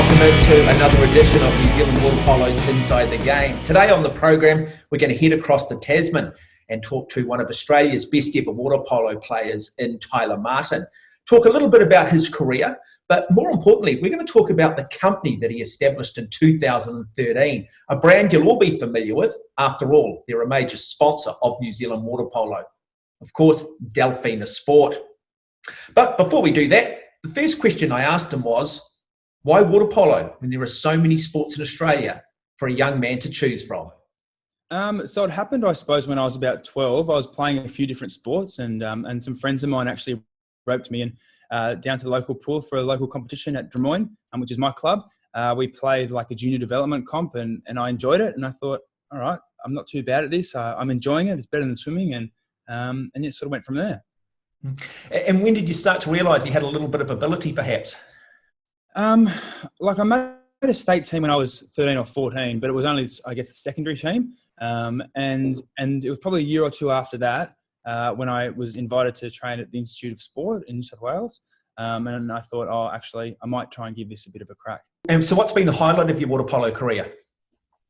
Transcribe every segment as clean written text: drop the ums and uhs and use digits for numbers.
welcome into another edition of New Zealand Water Polo's Inside the Game. Today on the program, we're going to head across the Tasman and talk to one of Australia's best ever water polo players in Tyler Martin. Talk a little bit about his career, but more importantly, we're going to talk about the company that he established in 2013, a brand you'll all be familiar with. After all, they're a major sponsor of New Zealand water polo. Of course, Delfina Sport. But before we do that, the first question I asked him was, why water polo when there are so many sports in Australia for a young man to choose from? So it happened, I suppose, when I was about 12. I was playing a few different sports, and some friends of mine actually roped me in down to the local pool for a local competition at Drummoyne, which is my club. We played like a junior development comp, and I enjoyed it. And I thought, all right, I'm not too bad at this. I'm enjoying it. It's better than swimming, and it sort of went from there. And when did you start to realise you had a little bit of ability, perhaps? Like I made a state team when I was 13 or 14, but it was only, I guess, the secondary team. And it was probably a year or two after that when I was invited to train at the Institute of Sport in New South Wales. And I thought, oh, actually, I might try and give this a bit of a crack. And so what's been the highlight of your water polo career?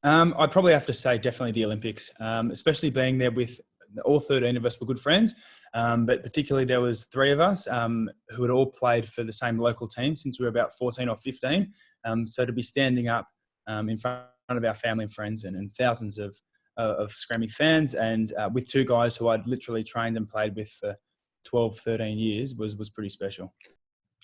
I'd probably have to say definitely the Olympics, especially being there with all 13 of us were good friends. But particularly there was 3 of us who had all played for the same local team since we were about 14 or 15. So to be standing up in front of our family and friends and thousands of screaming fans and with 2 guys who I'd literally trained and played with for 12, 13 years was pretty special.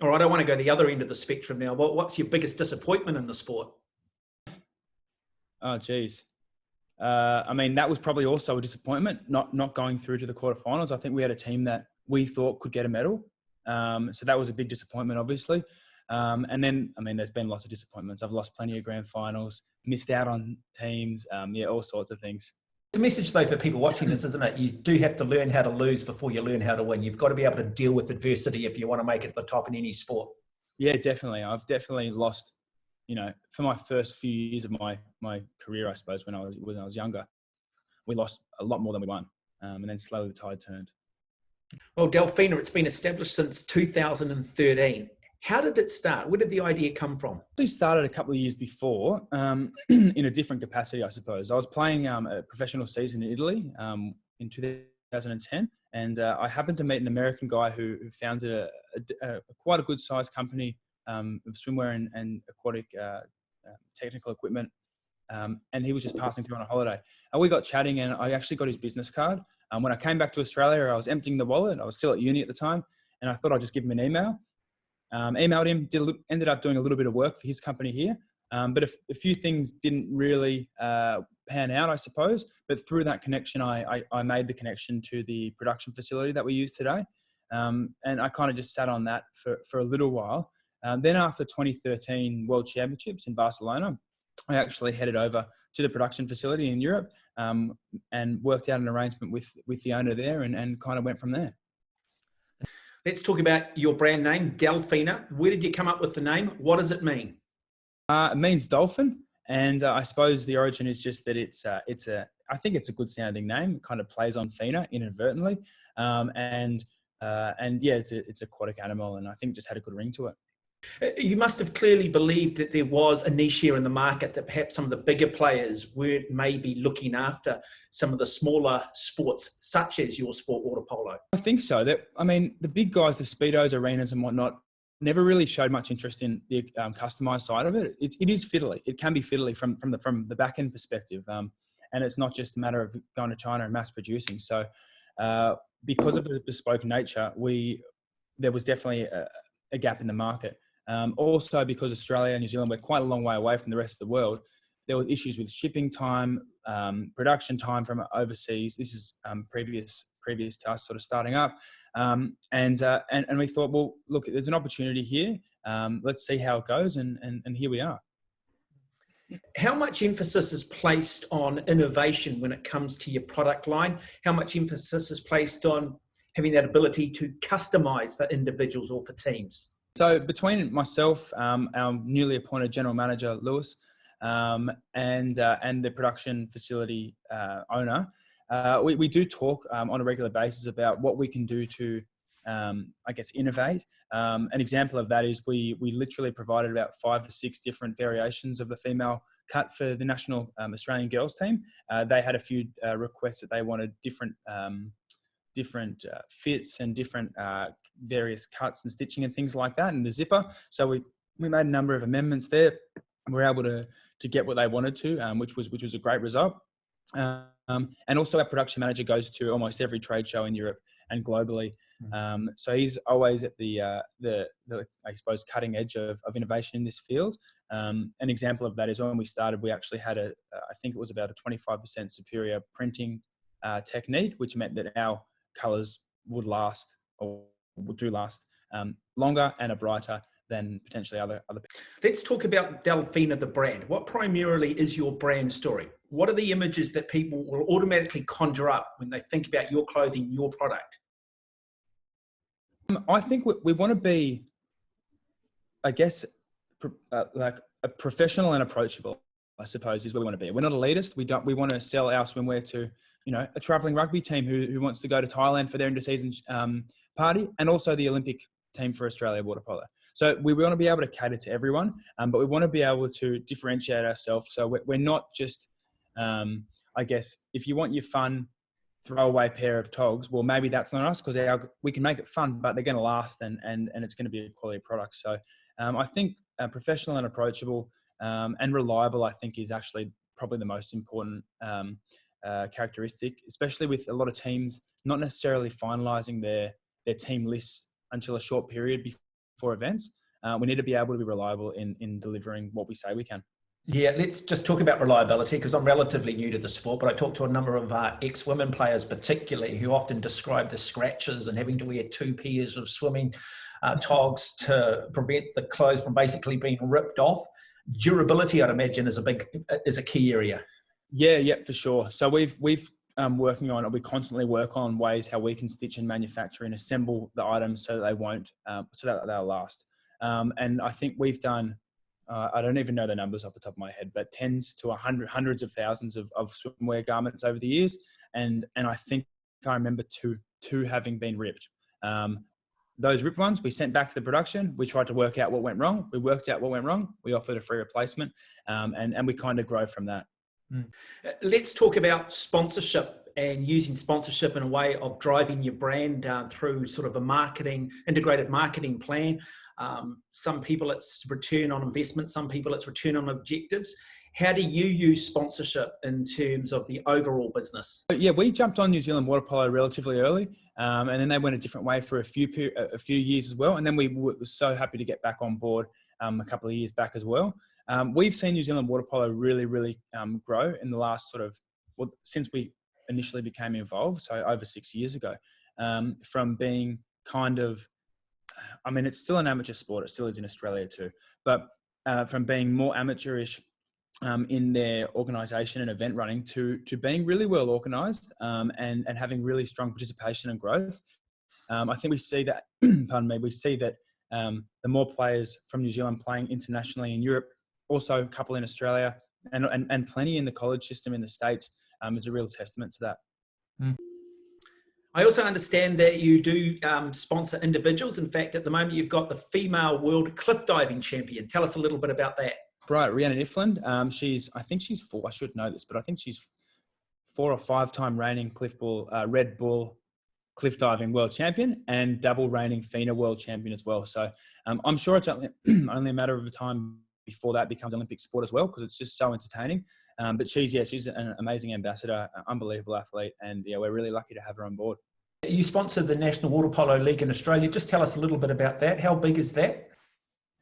All right, I want to go the other end of the spectrum now. What's your biggest disappointment in the sport? Oh, geez. I mean, that was probably also a disappointment, not going through to the quarterfinals. I think we had a team that we thought could get a medal. So that was a big disappointment, obviously. And then, I mean, there's been lots of disappointments. I've lost plenty of grand finals, missed out on teams, all sorts of things. The message, though, for people watching this, isn't it? You do have to learn how to lose before you learn how to win. You've got to be able to deal with adversity if you want to make it to the top in any sport. Yeah, definitely. I've definitely lost, for my first few years of my career, I suppose, when I was younger, we lost a lot more than we won. And then slowly the tide turned. Well, Delfina, it's been established since 2013. How did it start? Where did the idea come from? It started a couple of years before in a different capacity, I suppose. I was playing a professional season in Italy in 2010, and I happened to meet an American guy who founded quite a good-sized company of swimwear and aquatic technical equipment, and he was just passing through on a holiday. And we got chatting, and I actually got his business card. When I came back to Australia, I was emptying the wallet. I was still at uni at the time, and I thought I'd just give him an email. Emailed him, ended up doing a little bit of work for his company here. But a few things didn't really pan out, I suppose. But through that connection, I made the connection to the production facility that we use today. And I kind of just sat on that for a little while. Then after 2013 World Championships in Barcelona, I actually headed over to the production facility in Europe and worked out an arrangement with the owner there and kind of went from there. Let's talk about your brand name, Delfina. Where did you come up with the name? What does it mean? It means dolphin, and I suppose the origin is just that I think it's a good sounding name. It kind of plays on Fina inadvertently, and yeah, it's an aquatic animal, and I think it just had a good ring to it. You must have clearly believed that there was a niche here in the market that perhaps some of the bigger players weren't maybe looking after some of the smaller sports, such as your sport, water polo. I think so. The big guys, the speedos, arenas, and whatnot, never really showed much interest in the customized side of it. It is fiddly. It can be fiddly from the back end perspective, and it's not just a matter of going to China and mass producing. So, because of the bespoke nature, there was definitely a gap in the market. Also, because Australia and New Zealand were quite a long way away from the rest of the world, there were issues with shipping time, production time from overseas. This is previous to us sort of starting up, and we thought, well, look, there's an opportunity here. Let's see how it goes, and here we are. How much emphasis is placed on innovation when it comes to your product line? How much emphasis is placed on having that ability to customize for individuals or for teams? So between myself, our newly appointed general manager, Lewis, and the production facility owner, we do talk on a regular basis about what we can do to I guess, innovate. An example of that is we literally provided about 5 to 6 different variations of the female cut for the national Australian girls team. They had a few requests that they wanted different fits and different various cuts and stitching and things like that in the zipper. So we made a number of amendments there. We were able to get what they wanted to, which was a great result. And also our production manager goes to almost every trade show in Europe and globally. So he's always at the I suppose, cutting edge of innovation in this field. An example of that is when we started, we actually had I think it was about a 25% superior printing technique, which meant that our colours would last longer and are brighter than potentially other. Let's talk about Delfina, the brand. What primarily is your brand story? What are the images that people will automatically conjure up when they think about your clothing, your product? I think we want to be, I guess, like a professional and approachable, I suppose, is where we want to be. We're not elitist. We want to sell our swimwear to, a traveling rugby team who wants to go to Thailand for their inter-season party, and also the Olympic team for Australia water polo. So we want to be able to cater to everyone, but we want to be able to differentiate ourselves. So we're not just, I guess, if you want your fun throwaway pair of togs, well, maybe that's not us, because we can make it fun, but they're going to last and it's going to be a quality product. So I think professional and approachable and reliable, I think, is actually probably the most important characteristic, especially with a lot of teams not necessarily finalising their team lists until a short period before events. We need to be able to be reliable in delivering what we say we can. Yeah, let's just talk about reliability, because I'm relatively new to the sport, but I talked to a number of ex-women players particularly who often describe the scratches and having to wear 2 pairs of swimming togs to prevent the clothes from basically being ripped off. Durability, I'd imagine, is a key area. Yeah, for sure. So we've we constantly work on ways how we can stitch and manufacture and assemble the items so that they won't, so that they'll last. And I think we've done, I don't even know the numbers off the top of my head, but tens to hundreds of thousands of swimwear garments over the years. And I think I remember two having been ripped. Those ripped ones we sent back to the production. We tried to work out what went wrong. We worked out what went wrong. We offered a free replacement, and we kind of grow from that. Let's talk about sponsorship and using sponsorship in a way of driving your brand through sort of a integrated marketing plan. Some people it's return on investment, some people it's return on objectives. How do you use sponsorship in terms of the overall business? Yeah, we jumped on New Zealand water polo relatively early, and then they went a different way for a few years as well. And then we were so happy to get back on board a couple of years back as well. We've seen New Zealand water polo really grow in the last since we initially became involved, so over 6 years ago, from being kind of, I mean, it's still an amateur sport. It still is in Australia too, but from being more amateurish in their organisation and event running to being really well organised and having really strong participation and growth. I think we see that, the more players from New Zealand playing internationally in Europe, also a couple in Australia and plenty in the college system in the States, is a real testament to that. I also understand that you do sponsor individuals. In fact, at the moment, you've got the female world cliff diving champion. Tell us a little bit about that. Right, Rhiannon Ifland. I think she's 4. I should know this, but I think she's 4 or 5-time reigning Red Bull cliff diving world champion and double reigning FINA world champion as well. So I'm sure it's only a matter of time before that becomes Olympic sport as well, because it's just so entertaining. But she's an amazing ambassador, unbelievable athlete, and we're really lucky to have her on board. You sponsor the National Water Polo League in Australia. Just tell us a little bit about that. How big is that?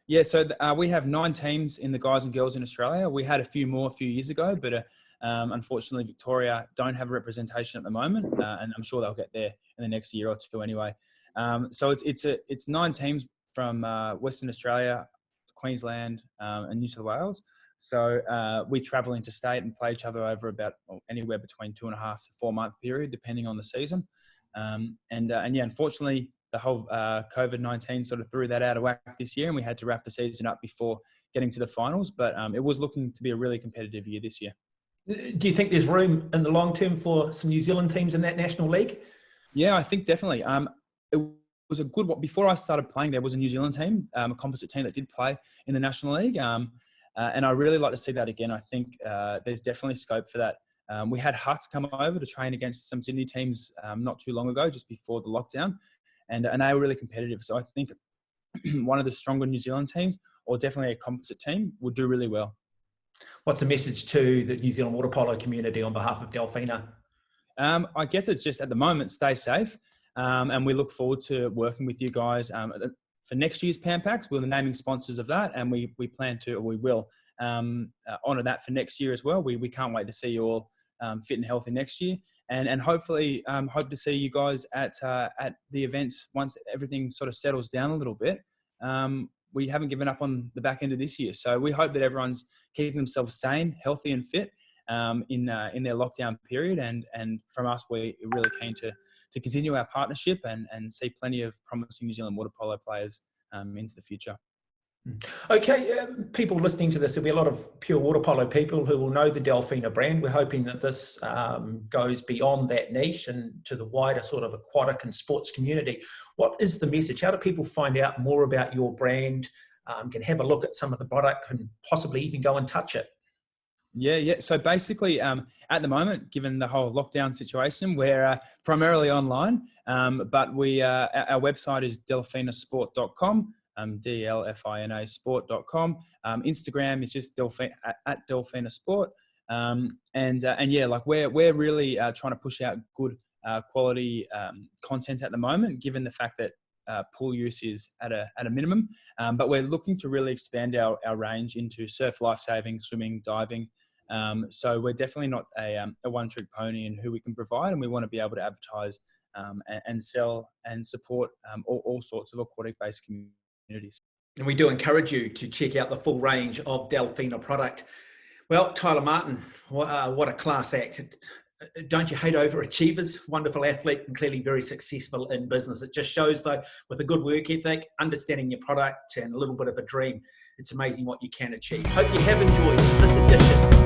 Yeah, so we have 9 teams in the guys and girls in Australia. We had a few more a few years ago, but unfortunately Victoria don't have representation at the moment, and I'm sure they'll get there in the next year or two anyway. So it's 9 teams from Western Australia, Queensland, and New South Wales. So we travel interstate and play each other over about anywhere between 2.5 to 4 month period, depending on the season. Unfortunately, the whole COVID-19 sort of threw that out of whack this year, and we had to wrap the season up before getting to the finals. But it was looking to be a really competitive year this year. Do you think there's room in the long term for some New Zealand teams in that national league? Yeah, I think definitely. was a good one. Before I started playing, there was a New Zealand team, a composite team that did play in the National League. And I really like to see that again. I think there's definitely scope for that. We had Hutt come over to train against some Sydney teams not too long ago, just before the lockdown. And they were really competitive. So I think one of the stronger New Zealand teams, or definitely a composite team, would do really well. What's the message to the New Zealand water polo community on behalf of Delfina? I guess it's just, at the moment, stay safe. And we look forward to working with you guys for next year's Pan Packs. We're the naming sponsors of that, and we plan to, or we will, honour that for next year as well. We can't wait to see you all fit and healthy next year, and hopefully hope to see you guys at the events once everything sort of settles down a little bit. We haven't given up on the back end of this year, so we hope that everyone's keeping themselves sane, healthy, and fit in their lockdown period. And from us, we're really keen to continue our partnership and see plenty of promising New Zealand water polo players into the future. Okay, people listening to this, there'll be a lot of pure water polo people who will know the Delfina brand. We're hoping that this goes beyond that niche and to the wider sort of aquatic and sports community. What is the message? How do people find out more about your brand, can have a look at some of the product and possibly even go and touch it? Yeah. So basically, at the moment, given the whole lockdown situation, we're primarily online, but our website is delfinasport.com. DLFINA sport.com. Instagram is just at Delfina Sport. And yeah, like we're really trying to push out good quality content at the moment, given the fact that pool use is at a minimum. But we're looking to really expand our range into surf lifesaving, swimming, diving. So we're definitely not a one-trick pony in who we can provide, and we want to be able to advertise and sell and support all sorts of aquatic-based communities. And we do encourage you to check out the full range of Delfina product. Well, Tyler Martin, what a class act. Don't you hate overachievers? Wonderful athlete and clearly very successful in business. It just shows, though, with a good work ethic, understanding your product and a little bit of a dream, it's amazing what you can achieve. Hope you have enjoyed this edition